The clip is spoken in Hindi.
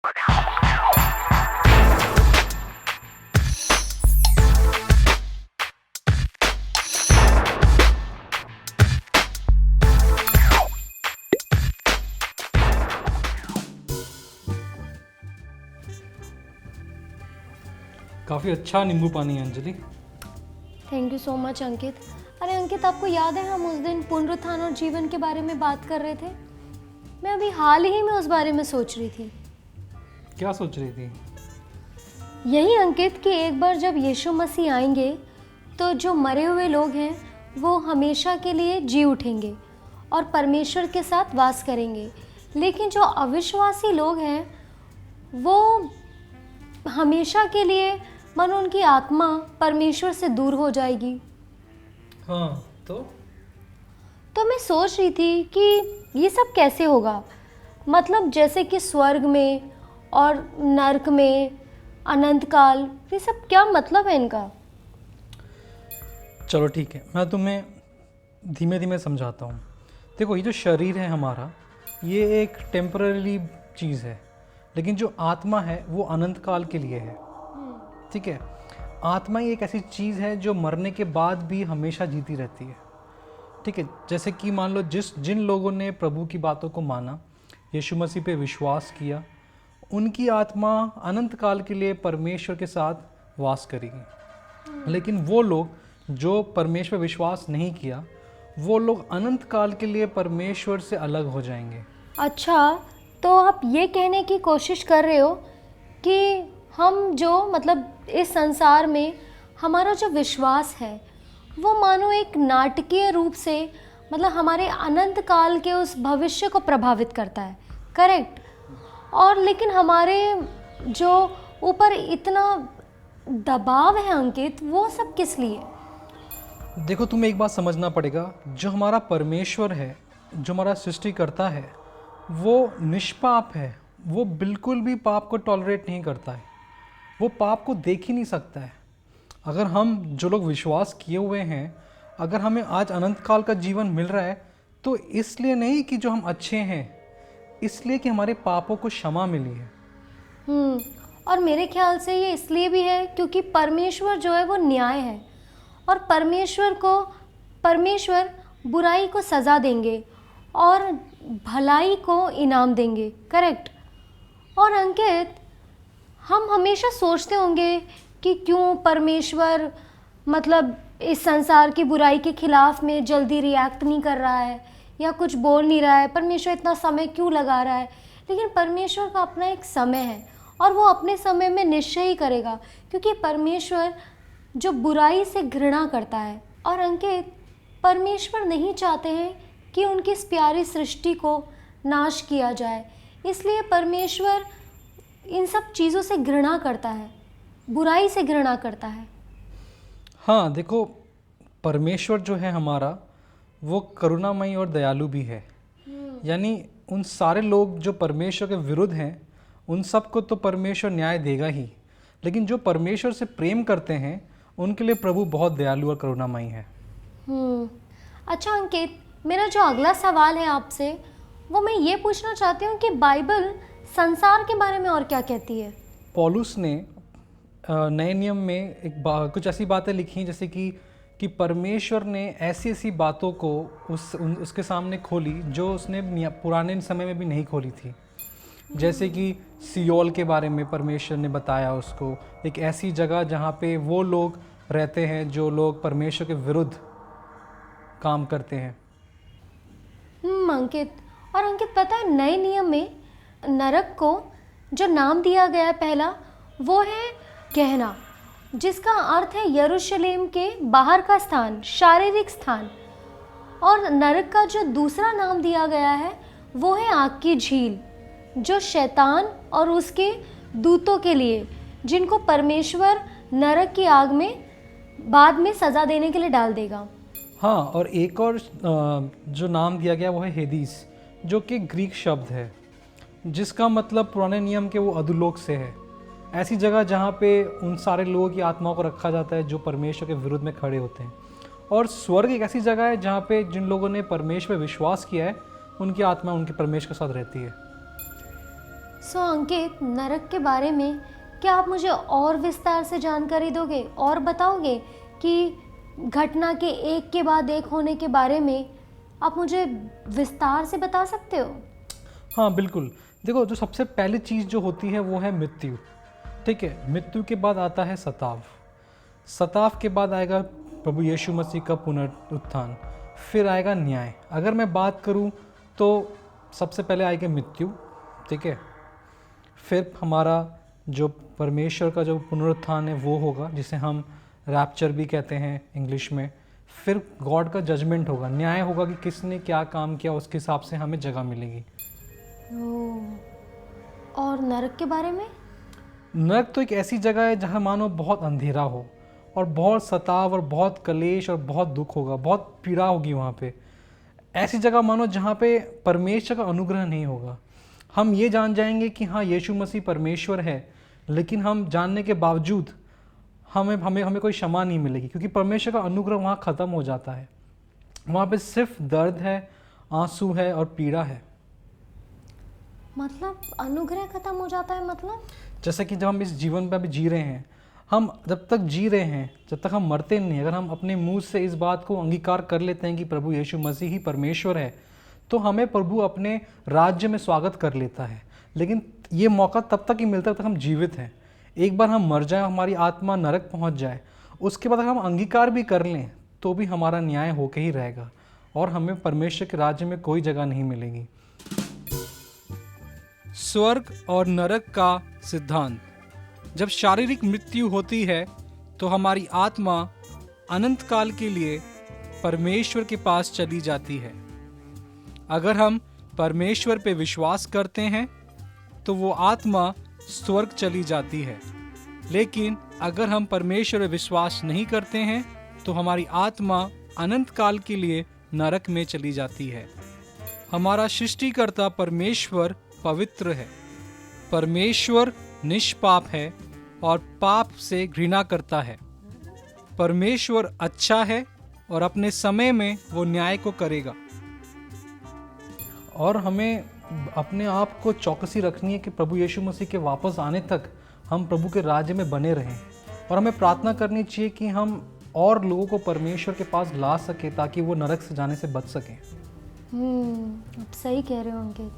काफ़ी अच्छा नींबू पानी है Anjali. Thank you so much Ankit. अरे अंकित, आपको याद है हम उस दिन पुनरुत्थान और जीवन के बारे में बात कर रहे थे? मैं अभी हाल ही में उस बारे में सोच रही थी। क्या सोच रही थी? यही अंकित कि एक बार जब यीशु मसीह आएंगे तो जो मरे हुए लोग हैं वो हमेशा के लिए जी उठेंगे और परमेश्वर के साथ वास करेंगे, लेकिन जो अविश्वासी लोग हैं वो हमेशा के लिए मानो उनकी आत्मा परमेश्वर से दूर हो जाएगी। हाँ तो मैं सोच रही थी कि ये सब कैसे होगा, मतलब जैसे कि स्वर्ग में और नरक में अनंत काल, ये सब क्या मतलब है इनका? चलो ठीक है, मैं तुम्हें धीमे धीमे समझाता हूँ। देखो, ये जो शरीर है हमारा, ये एक टेम्पररी चीज़ है, लेकिन जो आत्मा है वो अनंत काल के लिए है। ठीक है, आत्मा ही एक ऐसी चीज़ है जो मरने के बाद भी हमेशा जीती रहती है। ठीक है, जैसे कि मान लो जिन लोगों ने प्रभु की बातों को माना, यीशु मसीह पे विश्वास किया, उनकी आत्मा अनंत काल के लिए परमेश्वर के साथ वास करेगी। लेकिन वो लोग जो परमेश्वर विश्वास नहीं किया, वो लोग अनंत काल के लिए परमेश्वर से अलग हो जाएंगे। अच्छा, तो आप ये कहने की कोशिश कर रहे हो कि हम जो मतलब इस संसार में हमारा जो विश्वास है वो मानो एक नाटकीय रूप से मतलब हमारे अनंत काल के उस भविष्य को प्रभावित करता है, करेक्ट? और लेकिन हमारे जो ऊपर इतना दबाव है अंकित, वो सब किस लिए? देखो, तुम्हें एक बात समझना पड़ेगा, जो हमारा परमेश्वर है, जो हमारा सृष्टिकर्ता है, वो निष्पाप है। वो बिल्कुल भी पाप को टॉलरेट नहीं करता है, वो पाप को देख ही नहीं सकता है। अगर हम जो लोग विश्वास किए हुए हैं, अगर हमें आज अनंत काल का जीवन मिल रहा है, तो इसलिए नहीं कि जो हम अच्छे हैं, इसलिए कि हमारे पापों को क्षमा मिली है। और मेरे ख्याल से ये इसलिए भी है क्योंकि परमेश्वर जो है वो न्याय है और परमेश्वर बुराई को सज़ा देंगे और भलाई को इनाम देंगे, करेक्ट? और अंकित, हम हमेशा सोचते होंगे कि क्यों परमेश्वर मतलब इस संसार की बुराई के खिलाफ में जल्दी रिएक्ट नहीं कर रहा है या कुछ बोल नहीं रहा है, परमेश्वर इतना समय क्यों लगा रहा है। लेकिन परमेश्वर का अपना एक समय है और वो अपने समय में निश्चय ही करेगा, क्योंकि परमेश्वर जो बुराई से घृणा करता है। और अंकित, परमेश्वर नहीं चाहते हैं कि उनकी इस प्यारी सृष्टि को नाश किया जाए, इसलिए परमेश्वर इन सब चीज़ों से घृणा करता है, बुराई से घृणा करता है। हाँ देखो, परमेश्वर जो है हमारा, वो करुणामयी और दयालु भी है। यानी उन सारे लोग जो परमेश्वर के विरुद्ध हैं, उन सबको तो परमेश्वर न्याय देगा ही, लेकिन जो परमेश्वर से प्रेम करते हैं उनके लिए प्रभु बहुत दयालु और करुणामयी है। अच्छा अंकित, मेरा जो अगला सवाल है आपसे, वो मैं ये पूछना चाहती हूँ कि बाइबल संसार के बारे में और क्या कहती है? पौलुस ने नए नियम में कुछ ऐसी बातें लिखी जैसे कि परमेश्वर ने ऐसी ऐसी बातों को उसके सामने खोली जो उसने पुराने समय में भी नहीं खोली थी। जैसे कि सियोल के बारे में परमेश्वर ने बताया उसको, एक ऐसी जगह जहाँ पे वो लोग रहते हैं जो लोग परमेश्वर के विरुद्ध काम करते हैं। अंकित, और अंकित पता है नए नियम में नरक को जो नाम दिया गया है पहला, वो है गहना, जिसका अर्थ है यरूशलेम के बाहर का स्थान, शारीरिक स्थान। और नरक का जो दूसरा नाम दिया गया है वो है आग की झील, जो शैतान और उसके दूतों के लिए, जिनको परमेश्वर नरक की आग में बाद में सज़ा देने के लिए डाल देगा। हाँ, और एक और जो नाम दिया गया वो है हेदीस, जो कि ग्रीक शब्द है, जिसका मतलब पुराने नियम के वो अधोलोक से है। ऐसी जगह जहाँ पे उन सारे लोगों की आत्माओं को रखा जाता है जो परमेश्वर के विरुद्ध में खड़े होते हैं। और स्वर्ग एक ऐसी जगह है जहाँ पे जिन लोगों ने परमेश्वर पर विश्वास किया है, उनकी आत्मा उनके परमेश्वर के साथ रहती है। सो अंकित, नरक के बारे में क्या आप मुझे और विस्तार से जानकारी दोगे और बताओगे कि घटना के एक के बाद एक होने के बारे में आप मुझे विस्तार से बता सकते हो? हाँ बिल्कुल। देखो, जो सबसे पहली चीज़ जो होती है वो है मृत्यु। ठीक है, मृत्यु के बाद आता है सताव, सताव के बाद आएगा प्रभु यीशु मसीह का पुनरुत्थान, फिर आएगा न्याय। अगर मैं बात करूं तो सबसे पहले आएगा मृत्यु। ठीक है, फिर हमारा जो परमेश्वर का जो पुनरुत्थान है वो होगा, जिसे हम रैप्चर भी कहते हैं इंग्लिश में। फिर गॉड का जजमेंट होगा, न्याय होगा कि किसने क्या काम किया, उसके हिसाब से हमें जगह मिलेगी। और नरक के बारे में? नरक तो एक ऐसी जगह है जहाँ मानो बहुत अंधेरा हो और बहुत सताव और बहुत कलेश और बहुत दुख होगा, बहुत पीड़ा होगी वहाँ पे। ऐसी जगह मानो जहाँ पे परमेश्वर का अनुग्रह नहीं होगा। हम ये जान जाएंगे कि हाँ, यीशु मसीह परमेश्वर है, लेकिन हम जानने के बावजूद हमें हमें हमें कोई क्षमा नहीं मिलेगी, क्योंकि परमेश्वर का अनुग्रह वहाँ ख़त्म हो जाता है। वहाँ पे सिर्फ दर्द है, आंसू है और पीड़ा है। मतलब अनुग्रह खत्म हो जाता है? मतलब जैसे कि जब हम इस जीवन में अभी जी रहे हैं, हम जब तक जी रहे हैं, जब तक हम मरते नहीं, अगर हम अपने मुंह से इस बात को अंगीकार कर लेते हैं कि प्रभु यीशु मसीह ही परमेश्वर है, तो हमें प्रभु अपने राज्य में स्वागत कर लेता है। लेकिन ये मौका तब तक ही मिलता है जब तक हम जीवित हैं। एक बार हम मर जाएं, हमारी आत्मा नरक पहुंच जाए, उसके बाद अगर हम अंगीकार भी कर लें तो भी हमारा न्याय होके ही रहेगा और हमें परमेश्वर के राज्य में कोई जगह नहीं मिलेगी। स्वर्ग और नरक का सिद्धांत। जब शारीरिक मृत्यु होती है तो हमारी आत्मा अनंत काल के लिए परमेश्वर के पास चली जाती है। अगर हम परमेश्वर पे विश्वास करते हैं तो वो आत्मा स्वर्ग चली जाती है, लेकिन अगर हम परमेश्वर पे विश्वास नहीं करते हैं तो हमारी आत्मा अनंत काल के लिए नरक में चली जाती है। हमारा सृष्टिकर्ता परमेश्वर पवित्र है, परमेश्वर निष्पाप है और पाप से घृणा करता है। परमेश्वर अच्छा है और अपने समय में वो न्याय को करेगा। और हमें अपने आप को चौकसी रखनी है कि प्रभु यीशु मसीह के वापस आने तक हम प्रभु के राज्य में बने रहें, और हमें प्रार्थना करनी चाहिए कि हम और लोगों को परमेश्वर के पास ला सके ताकि वो नरक से जाने से बच सकें। आप सही कह रहे हो अंकित।